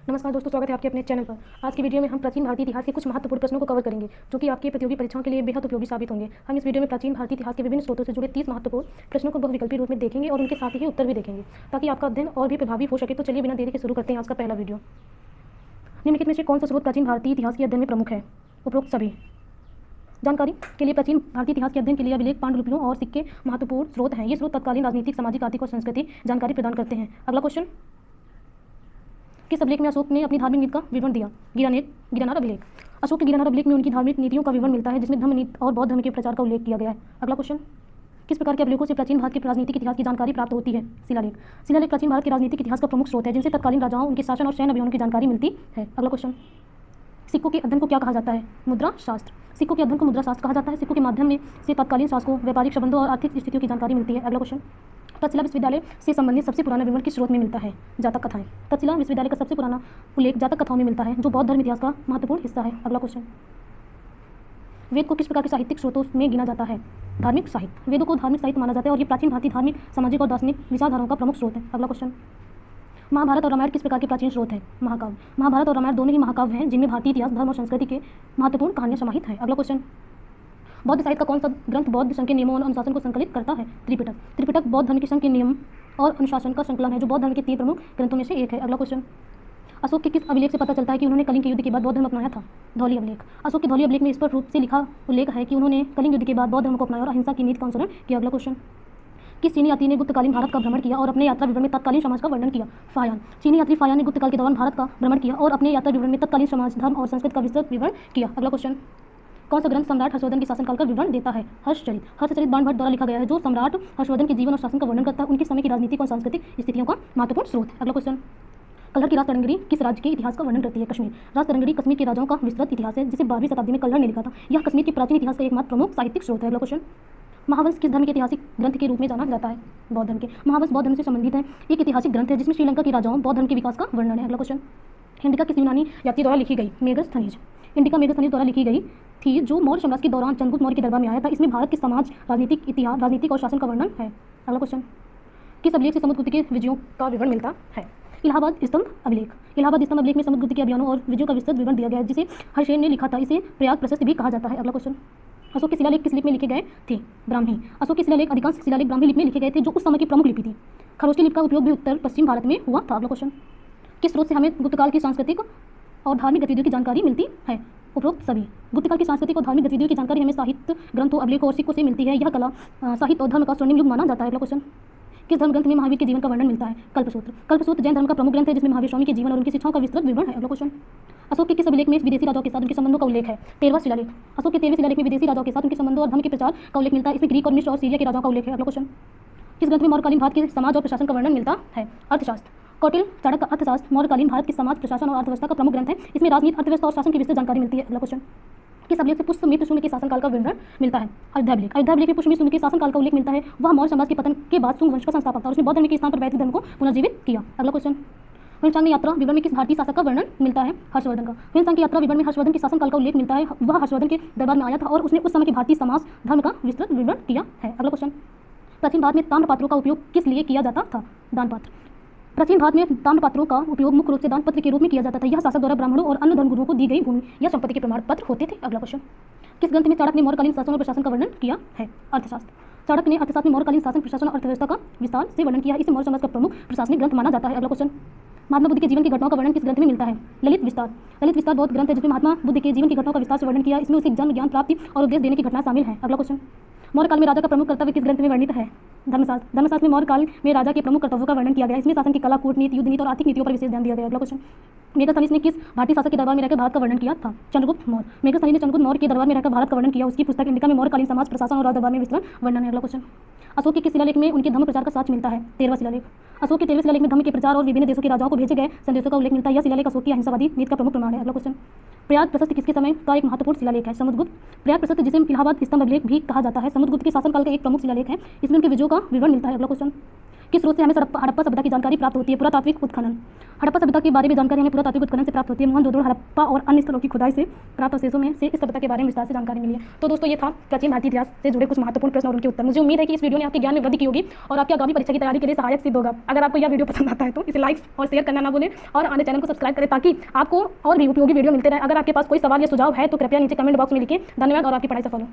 नमस्कार दोस्तों, स्वागत है आपके अपने चैनल पर। आज की वीडियो में हम प्राचीन भारतीय इतिहास के कुछ महत्वपूर्ण प्रश्नों को कवर करेंगे, जो कि आपकी प्रतियोगी परीक्षाओं के लिए बेहद उपयोगी साबित होंगे। हम इस वीडियो में प्राचीन भारतीय इतिहास के विभिन्न स्रोतों से जुड़े 30 महत्वपूर्ण प्रश्नों को बहुविकल्पी रूप में देखेंगे और उनके साथ ही उत्तर भी देखेंगे, ताकि आपका अध्ययन और भी प्रभावी हो सके। तो चलिए बिना देरी के शुरू करते हैं आज का पहला वीडियो। निम्नलिखित में से कौन सा स्रोत प्राचीन भारतीय इतिहास के अध्ययन में प्रमुख है? उपरोक्त सभी। जानकारी के लिए प्राचीन भारतीय इतिहास के अध्ययन के लिए अभिलेख, पांडुलिपियों और सिक्के महत्वपूर्ण स्रोत हैं। ये स्रोत तत्कालीन राजनीतिक, सामाजिक, आर्थिक और सांस्कृतिक जानकारी प्रदान करते हैं। अगला क्वेश्चन, किस अभिलेख में अशोक ने अपनी धार्मिक नीति का विवरण दिया? गिरनार अभिलेख। अशोक के गिरनार अभिलेख में उनकी धार्मिक नीतियों का विवरण मिलता है, जिसमें धर्म नीति और बौद्ध धर्म के प्रचार का उल्लेख किया गया है। अगला क्वेश्चन, किस प्रकार के अभिलेखों से प्राचीन भारत के राजनीतिक इतिहास की जानकारी प्राप्त होती है? शिलालेख। शिलालेख प्राचीन भारत के राजनीतिक इतिहास का प्रमुख स्रोत है, जिनसे तत्कालीन राजाओं, उनके शासन और सैन्य अभियानों की जानकारी मिलती है। अगला क्वेश्चन, सिक्कों के अध्ययन को क्या कहा जाता है? मुद्रा शास्त्र। सिक्कों के अध्ययन को मुद्रा शास्त्र कहा जाता है। सिक्कों के माध्यम में से तत्कालीन शासकों, व्यापारिक संबंधों और आर्थिक स्थितियों की जानकारी मिलती है। अगला क्वेश्चन, तक्षशिला विश्वविद्यालय से संबंधित सबसे पुराना विवरण किस स्रोत में मिलता है? जातक कथाएं। तक्षशिला विश्वविद्यालय का सबसे पुराना उल्लेख जातक कथाओं में मिलता है, जो बौद्ध धर्म इतिहास का महत्वपूर्ण हिस्सा है। अगला क्वेश्चन, वेद को किस प्रकार के साहित्यिक स्रोतों में गिना जाता है? धार्मिक साहित्य। वेदों को धार्मिक साहित्य माना जाता है और ये प्राचीन भारतीय धार्मिक, सामाजिक और दार्शनिक विचारधाराओं का प्रमुख स्रोत है। अगला क्वेश्चन, महाभारत और रामायण किस प्रकार के प्राचीन स्रोत है? महाकाव्य। महाभारत और रामायण दोनों ही महाकाव्य हैं, जिनमें भारतीय इतिहास, धर्म और संस्कृति के महत्वपूर्ण कहानियां समाहित हैं। अगला क्वेश्चन, बौद्ध साहित्य का कौन सा ग्रंथ बौद्ध संघ के नियमों और अनुशासन को संकलित करता है? त्रिपिटक। त्रिपिटक बौद्ध धर्म के संघ के नियम और अनुशासन का संकलन है, जो बौद्ध धर्म के 3 प्रमुख ग्रंथों में से एक है। अगला क्वेश्चन, अशोक के किस अभिलेख से पता चलता है कि उन्होंने कलिंग के युद्ध के बाद बौद्ध धर्म अपनाया था? धौली अभिलेख। अशोक के धौली अभिलेख में स्पष्ट रूप से लिखा उल्लेख है कि उन्होंने कलिंग युद्ध के बाद बौद्ध धर्म को अपनाया और अहिंसा की नीति का अनुसरण किया। अगला क्वेश्चन, किस चीनी यात्री ने गुप्तकालीन भारत का भ्रमण किया और अपने यात्रा विवरण में तत्कालीन समाज का वर्णन किया? फायान। चीनी यात्री फायान ने गुप्तकाल के दौरान भारत का भ्रमण किया और अपने यात्रा विवरण में तत्कालीन समाज, धर्म और संस्कृति का विस्तृत विवरण किया। अगला क्वेश्चन, कौन सा ग्रंथ सम्राट हर्षवर्धन के शासनकाल का विवरण देता है? हर्षचरित। हर्षचरित बाणभट्ट द्वारा लिखा गया है, जो सम्राट हर्षवर्धन के जीवन और शासन का वर्णन करता है, उनके समय की राजनीतिक और सांस्कृतिक स्थितियों का महत्वपूर्ण स्रोत है। अगला क्वेश्चन, कल्हड़ की राज तरंगिणी किस राज्य के इतिहास का वर्णन करती है? कश्मीर। राज तरंगिणी कश्मीर के राजाओं का विस्तृत इतिहास है, जिसे 12वीं शताब्दी में कल्हड़ ने लिखा था। यह कश्मीर के प्राचीन इतिहास का एकमात्र प्रमुख साहित्यिक स्रोत है। अगला क्वेश्चन, महावंश किस धर्म के ऐतिहासिक ग्रंथ के रूप में जाना जाता है? बौद्ध धर्म के। महावंश बौद्ध धर्म से संबंधित है, एक ऐतिहासिक ग्रंथ है, जिसमें श्रीलंका के राजाओं, बौद्ध धर्म के विकास का वर्णन है। अगला क्वेश्चन, इंडिका किस यूनानी यात्री द्वारा लिखी गई? मेगस्थनीज। इंडिका मेगस्थनीज द्वारा लिखी गई थी, जो मौर्य साम्राज्य के दौरान चंद्रगुप्त मौर्य के दरबार में आया था। इसमें भारत के समाज, राजनीतिक इतिहास, राजनीतिक और शासन का वर्णन है। अगला क्वेश्चन, किस अभिलेख से समुद्रगुप्त के विजयों का विवरण मिलता है? इलाहाबाद स्तंभ अभिलेख। इलाहाबाद स्तंभ अभिलेख में समुद्रगुप्त के अभियानों और विजयों का विस्तृत विवरण दिया गया है, जिसे हर्षेन ने लिखा था। इसे प्रयाग प्रशस्त भी कहा जाता है। अगला क्वेश्चन, अशोक के शिलालेख किस लिपि में लिखे गए थे? ब्राह्मी। अशोक के शिलालेख, अधिकांश शिलालेख ब्राह्मी लिपि में लिखे गए थे, जो उस समय की प्रमुख लिपि थी। खरोष्टी लिपि का उपयोग भी उत्तर पश्चिम भारत में हुआ था। अगला क्वेश्चन, किस स्रोत से हमें गुप्तकाल की सांस्कृतिक और धार्मिक गतिविधियों की जानकारी मिलती है? उपरोक्त सभी। गुप्तकाल की सांस्कृतिक और धार्मिक गतिविधियों की जानकारी हमें साहित्य, ग्रंथों, अभिलेखों और सिक्कों से मिलती है। यह कला, साहित्य और धर्म का स्वर्णिम युग माना जाता है। अगला क्वेश्चन, किस धर्म ग्रंथ में महावीर के जीवन का वर्णन मिलता है? कल्पसूत्र। कल्पसूत्र जैन धर्म का प्रमुख ग्रंथ है, जिसमें महावीर स्वामी के जीवन और उनकी शिक्षाओं का विस्तृत विवरण है। अगला क्वेश्चन, अशोक के किस अभिलेख में विदेशी राजाओं के साथ उनके संबंधों का उल्लेख है? 13वां शिलालेख। अशोक के 13वें शिलालेख में विदेशी राजाओं के साथ उनके संबंधों और धर्म के प्रचार का उल्लेख मिलता है। इसमें ग्रीक और मिस्र और सीरिया के राजाओं का उल्लेख है। अगला क्वेश्चन, किस ग्रंथ में मौर्यकालीन भारत के समाज और प्रशासन का वर्णन मिलता है? अर्थशास्त्र। कौटिल्य चाणक्य का अर्थशास्त्र मौर्यकालीन भारत के समाज, प्रशासन और अर्थव्यवस्था का प्रमुख ग्रंथ है। इसमें राजनीति, अर्थव्यवस्था और शासन की विस्तृत जानकारी मिलती है। अगला क्वेश्चन, किस अभिलेख से पुष्यमित्र शुंग के शासनकाल का विवरण मिलता है? अयोध्या अभिलेख। अयोध्या अभिलेख में पुष्यमित्र शुंग के शासनकाल का उल्लेख मिलता है। वह मौर्य साम्राज्य के पतन के बाद शुंग वंश का संस्थापक था और उसने बौद्ध धर्म के स्थान पर वैदिक धर्म को पुनर्जीवित किया। अगला क्वेश्चन, हुनचांग में यात्रा विवरण में किस भारतीय शासक का वर्णन मिलता है? हर्षवर्धन का। हुनचांग की यात्रा विवरण में हर्षवर्धन के शासनकाल का उल्लेख मिलता है। वह हर्षवर्धन के दरबार में आया था और उसने उस समय के भारतीय समाज, धर्म का विस्तृत विवरण किया है। अगला क्वेश्चन, प्राचीन भारत में ताम्र पात्रों का उपयोग किस लिए किया जाता था? दान पात्र। प्राचीन भारत में ताम्र पात्रों का उपयोग मुख्य रूप से दान पत्र के रूप में किया जाता था। यह शासक द्वारा ब्राह्मणों और अन्य धर्मगुरुओं को दी गई भूमि या संपत्ति के प्रमाण पत्र होते थे। अगला क्वेश्चन, किस ग्रंथ में चाणक्य ने मौर्यकालीन शासन और प्रशासन का वर्णन किया है? अर्थशास्त्र। चाणक्य ने अर्थशास्त्र में मौर्यकालीन शासन, प्रशासन और अर्थव्यवस्था का विस्तार से वर्णन किया है। इसे मौर्य समाज का प्रमुख प्रशासनिक ग्रंथ माना जाता है। अगला क्वेश्चन, महात्मा बुद्ध के जीवन की घटनाओं का वर्णन किस ग्रंथ में मिलता है? ललित विस्तार। ललित विस्तार बौद्ध ग्रंथ है, जिसमें महात्मा बुद्ध के जीवन की घटनाओं का विस्तार से वर्णन किया। इसमें उसे जन्म, ज्ञान प्राप्ति और उपदेश देने की घटना शामिल है। अगला क्वेश्चन, मौर्यकाल में राजा का प्रमुख कर्तव्य किस ग्रंथ में वर्णित है? धर्मशास्त्र। धर्मशास्त्र में मौर्यकाल में राजा के प्रमुख कर्तव्यों का वर्णन किया गया है। इसमें शासन की कला, कूटनीति, युद्ध नीति और आर्थिक नीतियों पर विशेष ध्यान दिया गया है। अगला क्वेश्चन, मेगास्थनीज ने किस भारतीय शासक के दरबार में रहकर भारत का वर्णन किया था? चंद्रगुप्त मौर्य। मेगास्थनीज ने चंद्रगुप्त मौर्य के दरबार में रहकर भारत का वर्णन किया। उसकी पुस्तक इंडिका में मौर्यकालीन समाज, प्रशासन और राज दरबार में विस्तृत वर्णन है। अगला क्वेश्चन, अशोक के किस शिलालेख में उनके धर्म प्रचार का साक्ष्य मिलता है? 13वां शिलालेख। अशोक के 13वें शिलालेख में धर्म के प्रचार और विभिन्न देशों के राजाओं को भेजे गए संदेशों का उल्लेख मिलता है। यह शिलालेख अशोक की अहिंसावादी नीति का प्रमुख प्रमाण है। अगला क्वेश्चन, प्रयाग प्रशस्त किसके समय का एक महत्वपूर्ण शिलालेख है? समुद्रगुप्त। प्रयाग प्रशस्त, जिसे इलाहाबाद स्तंभ अभिलेख भी कहा जाता है, समुद्रगुप्त के शासनकाल का एक प्रमुख शिलालेख है। इसमें उनके विजयों का विवरण मिलता है। अगला क्वेश्चन, किस स्रोत से हमें हड़प्पा सभ्यता की जानकारी प्राप्त होती है? पुरातात्विक उत्खनन। हड़प्पा सभ्यता के बारे में जानकारी हमें पुरातात्विक उत्खनन से प्राप्त होती है। मोहनजोदड़ो, हड़प्पा और अन्य स्थलों की खुदाई से प्राप्त अवशेषों में से इस सभ्यता के बारे में विस्तार से जानकारी मिली है। तो दोस्तों ये था प्राचीन भारतीय इतिहास से जुड़े कुछ महत्वपूर्ण प्रश्न और उनके उत्तर। मुझे उम्मीद है कि इस वीडियो ने आपके ज्ञान में वृद्धि की होगी और आपकी आगामी परीक्षा की तैयारी के लिए सहायक सिद्ध होगा। अगर आपको यह वीडियो पसंद आता है तो इसे लाइक और शेयर करना ना भूलें और हमारे चैनल को सब्सक्राइब करें ताकि आपको और भी उपयोगी वीडियो मिलते रहे। अगर आपके पास कोई सवाल या सुझाव है तो कृपया नीचे कमेंट बॉक्स में लिखें। धन्यवाद और आपकी पढ़ाई सफल हो।